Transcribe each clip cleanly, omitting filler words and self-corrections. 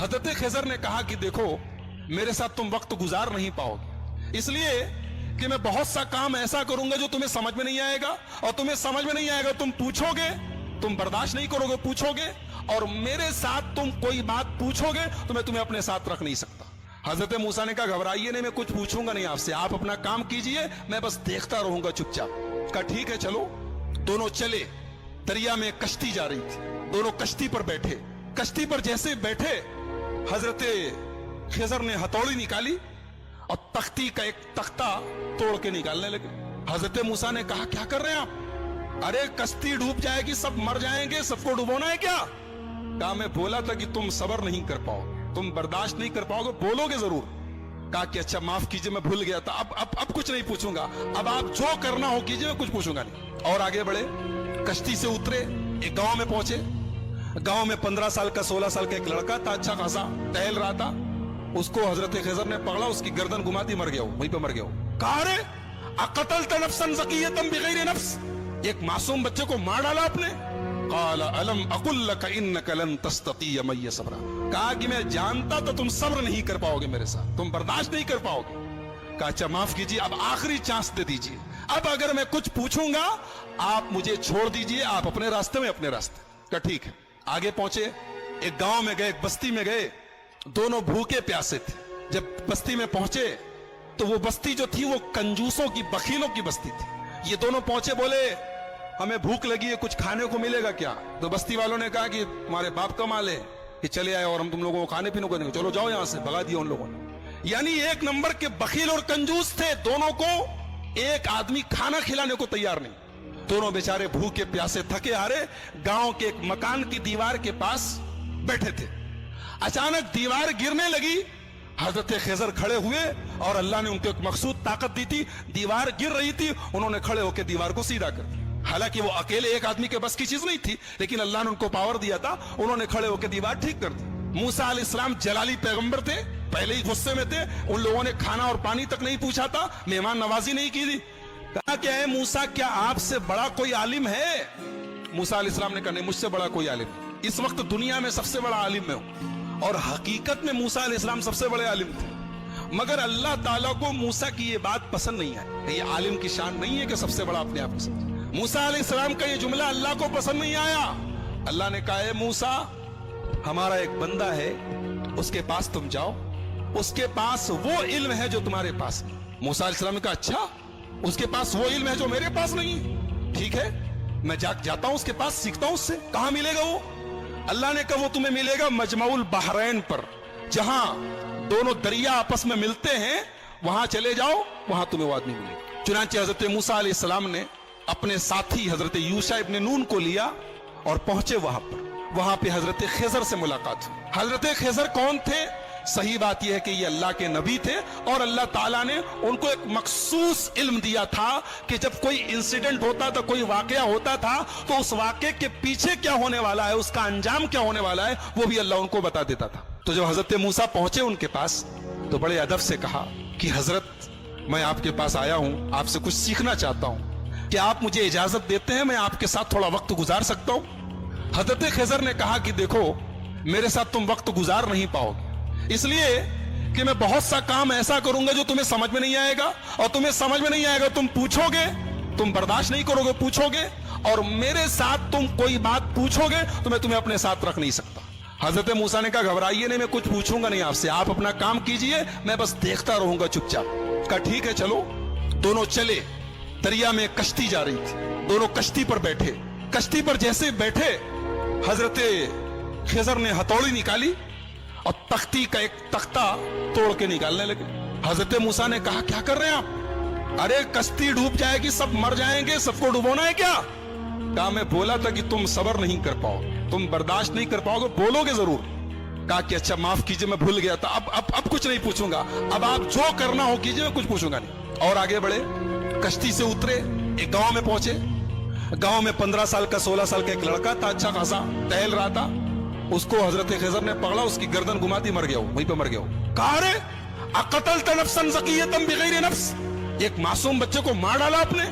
حضرت خضر نے کہا کہ دیکھو میرے ساتھ تم وقت گزار نہیں پاؤ گے، اس لیے کہ میں بہت سا کام ایسا کروں گا جو تمہیں سمجھ میں نہیں آئے گا، اور تمہیں سمجھ میں نہیں آئے گا تم پوچھو گے، تم برداشت نہیں کرو گے، پوچھو گے، اور میرے ساتھ تم کوئی بات پوچھو گے تو میں تمہیں اپنے ساتھ رکھ نہیں سکتا۔ حضرت موسیٰ نے کہا گھبرائیے نہیں، میں کچھ پوچھوں گا نہیں آپ سے، آپ اپنا کام کیجئے، میں بس دیکھتا رہوں گا چپ چاپ۔ کہا ٹھیک ہے چلو۔ دونوں چلے، دریا میں کشتی جا رہی تھی، دونوں کشتی پر بیٹھے، کشتی پر جیسے بیٹھے حضرت خضر نے ہتھوڑی نکالی اور تختی کا ایک تختہ توڑ کے نکالنے لگے۔ حضرت موسیٰ نے کہا کیا کر رہے ہیں آپ؟ ارے کشتی ڈوب جائے گی، سب مر جائیں گے، سب کو ڈبونا ہے کیا؟ کہا میں بولا تھا کہ تم صبر نہیں کر پاؤ گے، تم برداشت نہیں کر پاؤ گے، بولو گے ضرور۔ کہا کہ اچھا معاف کیجئے میں بھول گیا تھا، اب کچھ نہیں پوچھوں گا، اب آپ جو کرنا ہو کیجئے، میں کچھ پوچھوں گا نہیں۔ اور آگے بڑھے، کشتی سے اترے، ایک گاؤں میں پہنچے۔ گاؤں میں 15 سال کا 16 سال کا ایک لڑکا تھا، اچھا خاصا ٹہل رہا تھا۔ اس کو حضرت خضر نے پکڑا، اس کی گردن گھماتی، مر گیا، وہیں پہ مر گیا۔ کہا رے اقتلت نفسا زکیۃ بغیر نفس، ایک معصوم بچے کو مار ڈالا آپ نے؟ قال الم اقل لك انك لن تستطيع معي صبرا، کہا کہ میں جانتا تو تم صبر نہیں کر پاؤ گے میرے ساتھ، تم برداشت نہیں کر پاؤ گے۔ کہا اچھا معاف کیجیے، اب آخری چانس دے دیجیے، اب اگر میں کچھ پوچھوں گا آپ مجھے چھوڑ دیجیے، آپ اپنے راستے میں اپنے راستے۔ کہا ٹھیک ہے۔ آگے پہنچے، ایک گاؤں میں گئے، ایک بستی میں گئے، دونوں بھوکے پیاسے تھے۔ جب بستی میں پہنچے تو وہ بستی جو تھی وہ کنجوسوں کی، بخیلوں کی بستی تھی۔ یہ دونوں پہنچے، بولے ہمیں بھوک لگی ہے، کچھ کھانے کو ملے گا کیا؟ تو بستی والوں نے کہا کہ تمہارے باپ کا مال ہے کہ چلے آئے اور ہم تم لوگوں کو کھانے پینے کو دیں گے، چلو جاؤ یہاں سے۔ بھگا دیا ان لوگوں نے۔ یعنی ایک نمبر کے بخیل اور کنجوس تھے، دونوں کو ایک آدمی کھانا کھلانے کو تیار نہیں۔ دونوں بیچارے بھوکے پیاسے تھکے ہارے گاؤں کے ایک مکان کی دیوار کے پاس بیٹھے تھے۔ اچانک دیوار گرنے لگی، حضرت خضر کھڑے ہوئے اور اللہ نے ان کو ایک مخصوص طاقت دی تھی، دیوار گر رہی تھی، انہوں نے کھڑے ہو کے دیوار کو سیدھا کر دیا۔ حالانکہ وہ اکیلے ایک آدمی کے بس کی چیز نہیں تھی، لیکن اللہ نے ان کو پاور دیا تھا، انہوں نے کھڑے ہو کے دیوار ٹھیک کر دی۔ موسیٰ علیہ السلام جلالی پیغمبر تھے، پہلے ہی غصے میں تھے، ان لوگوں نے کھانا اور پانی تک نہیں پوچھا تھا، مہمان نوازی نہیں کی تھی۔ کہا کہ اے موسیٰ کیا آپ سے بڑا کوئی عالم ہے؟ موسیٰ علیہ السلام نے کہا نہیں، مجھ سے بڑا کوئی عالم نہیں، اس وقت دنیا میں سب سے بڑا عالم میں ہوں۔ اور حقیقت میں موسیٰ علیہ السلام سب سے بڑے عالم تھے، مگر اللہ تعالیٰ کو موسیٰ کی یہ بات پسند نہیں آئی۔ یہ عالم کی شان نہیں ہے کہ سب سے بڑا اپنے آپ کو سمجھے۔ موسیٰ علیہ السلام کا یہ جملہ اللہ کو پسند نہیں آیا۔ اللہ نے کہا اے موسیٰ ہمارا ایک بندہ ہے، اس کے پاس تم جاؤ، اس کے پاس وہ علم ہے جو تمہارے پاس نہیں۔ موسیٰ علیہ السلام نے کہا اچھا اس کے پاس وہ علم ہے جو میرے پاس نہیں، ٹھیک ہے میں جاتا ہوں اس کے پاس، سیکھتا ہوں اس سے۔ کہاں ملے گا وہ؟ اللہ نے کہا وہ تمہیں ملے گا مجمع البحرین پر، جہاں دونوں دریا آپس میں ملتے ہیں، وہاں چلے جاؤ، وہاں تمہیں وہ آدمی ملے گا۔ چنانچہ حضرت موسیٰ علیہ السلام نے اپنے ساتھی حضرت یوشع ابن نون کو لیا اور پہنچے وہاں پر۔ وہاں پہ حضرت خضر سے ملاقات ہوئی۔ حضرت خضر کون تھے؟ صحیح بات یہ ہے کہ یہ اللہ کے نبی تھے، اور اللہ تعالیٰ نے ان کو ایک مخصوص علم دیا تھا کہ جب کوئی انسیڈنٹ ہوتا تھا، کوئی واقعہ ہوتا تھا، تو اس واقعے کے پیچھے کیا ہونے والا ہے، اس کا انجام کیا ہونے والا ہے، وہ بھی اللہ ان کو بتا دیتا تھا۔ تو جب حضرت موسیٰ پہنچے ان کے پاس تو بڑے ادب سے کہا کہ حضرت میں آپ کے پاس آیا ہوں، آپ سے کچھ سیکھنا چاہتا ہوں، کہ آپ مجھے اجازت دیتے ہیں میں آپ کے ساتھ تھوڑا وقت گزار سکتا ہوں؟ حضرت خضر نے کہا کہ دیکھو میرے ساتھ تم وقت گزار نہیں پاؤ گے، اس لیے کہ میں بہت سا کام ایسا کروں گا جو تمہیں سمجھ میں نہیں آئے گا، اور تمہیں سمجھ میں نہیں آئے گا تم پوچھو گے، تم برداشت نہیں کرو گے، پوچھو گے، اور میرے ساتھ تم کوئی بات پوچھو گے تو میں تمہیں اپنے ساتھ رکھ نہیں سکتا۔ حضرت موسیٰ نے کہا گھبرائیے نہیں، میں کچھ پوچھوں گا نہیں آپ سے، آپ اپنا کام کیجئے، میں بس دیکھتا رہوں گا چپ چاپ۔ کہا ٹھیک ہے چلو۔ دونوں چلے، دریا میں کشتی جا رہی تھی، دونوں کشتی پر بیٹھے، کشتی پر جیسے بیٹھے حضرت خضر نے ہتھوڑی نکالی اور تختی کا ایک تختہ توڑ کے نکالنے لگے۔ حضرت موسیٰ نے کہا کیا کر رہے ہیں آپ؟ ارے کشتی ڈوب جائے گی، سب مر جائیں گے، سب کو ڈبونا ہے کیا؟ کہا میں بولا تھا کہ تم صبر نہیں کر پاؤ گے، تم برداشت نہیں کر پاؤ گے، بولو گے ضرور۔ کہا کہ اچھا معاف کیجئے میں بھول گیا تھا، اب کچھ نہیں پوچھوں گا، اب آپ جو کرنا ہو کیجئے، میں کچھ پوچھوں گا نہیں۔ اور آگے بڑھے، کشتی سے اترے، ایک گاؤں میں پہنچے۔ گاؤں میں 15 سال کا 16 سال کا ایک لڑکا تھا، اچھا خاصا ٹہل رہا تھا۔ اس کو حضرت خضر نے پکڑا، اس کی گردن گھماتی، مر گیا، وہیں پہ مر گیا۔ کہا رے اقتلت نفسا زکیۃ بغیر نفس، ایک معصوم بچے کو مار ڈالا آپ نے؟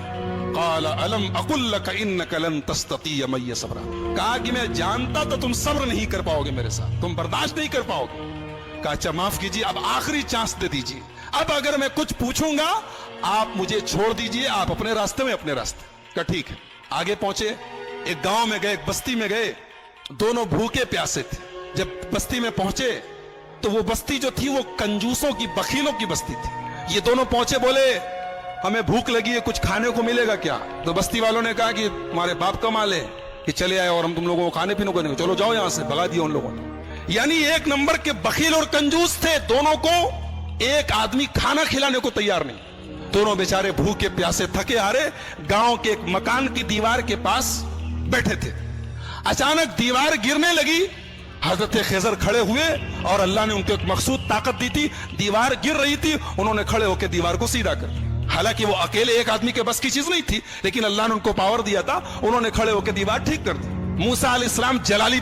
قال الم اقل لك انك لن تستطيع معي صبرا, کہا کہ میں جانتا تو تم صبر نہیں کر پاؤ گے میرے ساتھ, تم برداشت نہیں کر پاؤ گے. کہا اچھا معاف کیجیے, اب آخری چانس دے دیجیے, اب اگر میں کچھ پوچھوں گا آپ مجھے چھوڑ دیجیے, آپ اپنے راستے میں اپنے راستے. کہا ٹھیک ہے. آگے پہنچے, ایک گاؤں میں گئے, ایک بستی میں گئے, دونوں بھوکے پیاسے تھے. جب بستی میں پہنچے تو وہ بستی جو تھی وہ کنجوسوں کی, بخیلوں کی بستی تھی. یہ دونوں پہنچے, بولے ہمیں بھوک لگی ہے, کچھ کھانے کو ملے گا کیا؟ تو بستی والوں نے کہا کہ تمہارے باپ کا مال ہے کہ چلے آئے اور ہم تم لوگوں کو کھانے پینے کو نہیں, چلو جاؤ یہاں سے. بھگا دیا ان لوگوں نے. یعنی ایک نمبر کے بخیل اور کنجوس تھے, دونوں کو ایک آدمی کھانا کھلانے کو تیار نہیں. دونوں بیچارے بھوکے پیاسے تھکے ہارے گاؤں کے ایک مکان کی دیوار کے پاس بیٹھے تھے. اچانک دیوار گرنے لگی, حضرت خضر کھڑے ہوئے اور اللہ نے ان کو ایک مخصوص طاقت دی تھی. دیوار گر رہی تھی, انہوں نے کھڑے ہو کے دیوار کو سیدھا کر دیا. حالانکہ وہ اکیلے ایک آدمی کے بس کی چیز نہیں تھی, لیکن اللہ نے ان کو پاور دیا تھا, انہوں نے کھڑے ہو کے دیوار ٹھیک کر دی. موسیٰ علیہ السلام جلالی